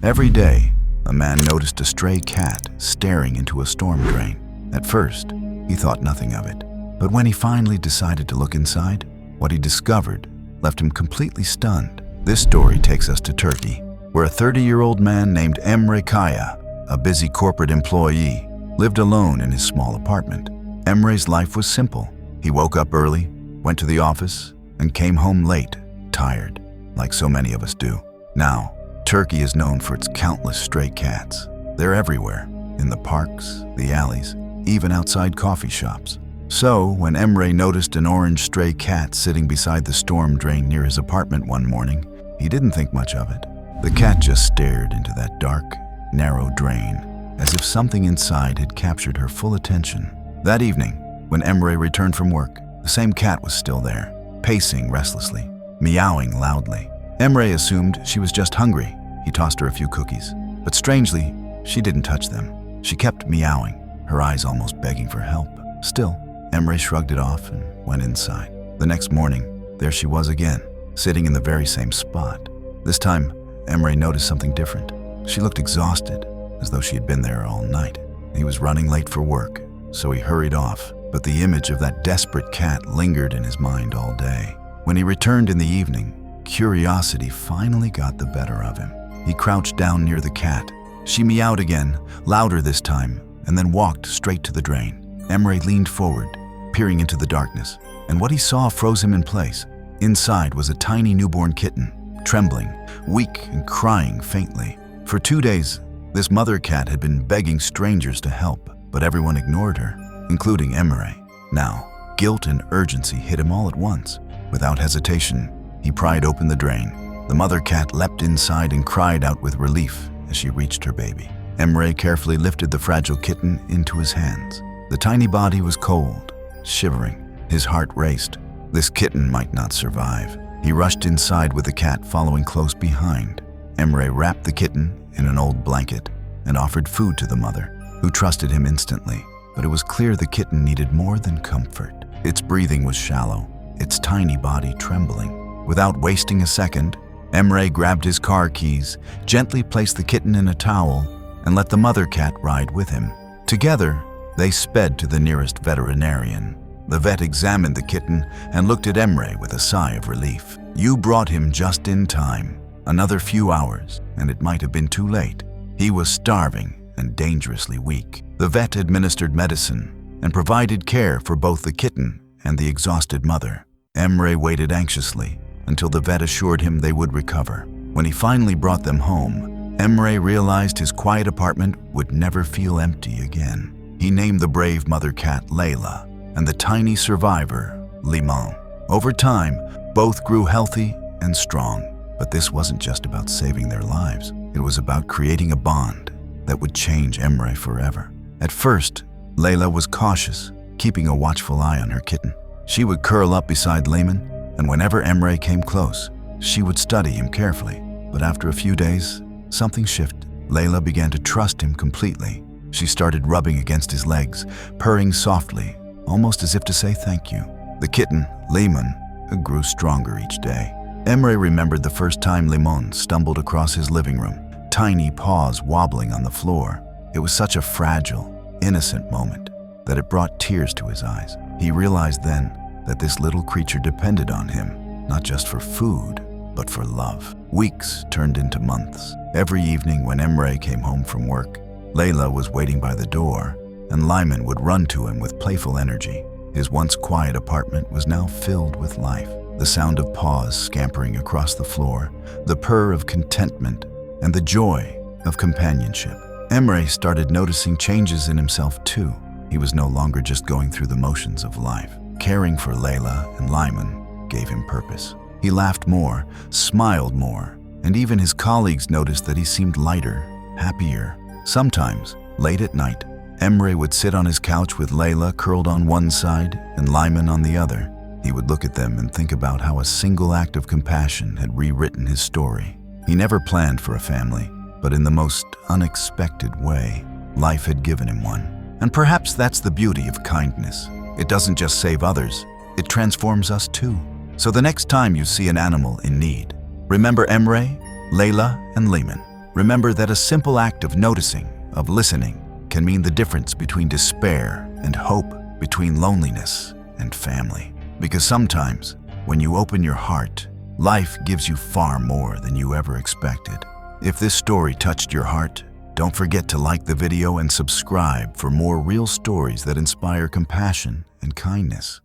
Every day, a man noticed a stray cat staring into a storm drain. At first, he thought nothing of it. But when he finally decided to look inside, what he discovered left him completely stunned. This story takes us to Turkey, where a 30-year-old man named Emre Kaya, a busy corporate employee, lived alone in his small apartment. Emre's life was simple. He woke up early, went to the office, and came home late, tired, like so many of us do. Now, Turkey is known for its countless stray cats. They're everywhere, in the parks, the alleys, even outside coffee shops. So, when Emre noticed an orange stray cat sitting beside the storm drain near his apartment one morning, he didn't think much of it. The cat just stared into that dark, narrow drain, as if something inside had captured her full attention. That evening, when Emre returned from work, the same cat was still there, pacing restlessly, meowing loudly. Emre assumed she was just hungry. He tossed her a few cookies, but strangely, she didn't touch them. She kept meowing, her eyes almost begging for help. Still, Emre shrugged it off and went inside. The next morning, there she was again, sitting in the very same spot. This time, Emre noticed something different. She looked exhausted, as though she had been there all night. He was running late for work, so he hurried off, but the image of that desperate cat lingered in his mind all day. When he returned in the evening, curiosity finally got the better of him. He crouched down near the cat. She meowed again, louder this time, and then walked straight to the drain. Emre leaned forward, peering into the darkness, and what he saw froze him in place. Inside was a tiny newborn kitten, trembling, weak and crying faintly. For 2 days, this mother cat had been begging strangers to help, but everyone ignored her, including Emre. Now, guilt and urgency hit him all at once. Without hesitation, he pried open the drain. The mother cat leapt inside and cried out with relief as she reached her baby. Emre carefully lifted the fragile kitten into his hands. The tiny body was cold, shivering. His heart raced. This kitten might not survive. He rushed inside with the cat following close behind. Emre wrapped the kitten in an old blanket and offered food to the mother, who trusted him instantly. But it was clear the kitten needed more than comfort. Its breathing was shallow, its tiny body trembling. Without wasting a second, Emre grabbed his car keys, gently placed the kitten in a towel, and let the mother cat ride with him. Together, they sped to the nearest veterinarian. The vet examined the kitten and looked at Emre with a sigh of relief. "You brought him just in time. Another few hours, and it might have been too late." He was starving and dangerously weak. The vet administered medicine and provided care for both the kitten and the exhausted mother. Emre waited anxiously until the vet assured him they would recover. When he finally brought them home, Emre realized his quiet apartment would never feel empty again. He named the brave mother cat Layla and the tiny survivor Limon. Over time, both grew healthy and strong. But this wasn't just about saving their lives. It was about creating a bond that would change Emre forever. At first, Layla was cautious, keeping a watchful eye on her kitten. She would curl up beside Layman, and whenever Emre came close, she would study him carefully. But after a few days, something shifted. Layla began to trust him completely. She started rubbing against his legs, purring softly, almost as if to say thank you. The kitten, Layman, grew stronger each day. Emre remembered the first time Limon stumbled across his living room, tiny paws wobbling on the floor. It was such a fragile, innocent moment that it brought tears to his eyes. He realized then that this little creature depended on him, not just for food, but for love. Weeks turned into months. Every evening when Emre came home from work, Layla was waiting by the door, and Lyman would run to him with playful energy. His once quiet apartment was now filled with life. The sound of paws scampering across the floor, the purr of contentment, and the joy of companionship. Emre started noticing changes in himself too. He was no longer just going through the motions of life. Caring for Layla and Lyman gave him purpose. He laughed more, smiled more, and even his colleagues noticed that he seemed lighter, happier. Sometimes, late at night, Emre would sit on his couch with Layla curled on one side and Lyman on the other. He would look at them and think about how a single act of compassion had rewritten his story. He never planned for a family, but in the most unexpected way, life had given him one. And perhaps that's the beauty of kindness. It doesn't just save others, it transforms us too. So the next time you see an animal in need, remember Emre, Layla, and Lehman. Remember that a simple act of noticing, of listening, can mean the difference between despair and hope, between loneliness and family. Because sometimes, when you open your heart, life gives you far more than you ever expected. If this story touched your heart, don't forget to like the video and subscribe for more real stories that inspire compassion and kindness.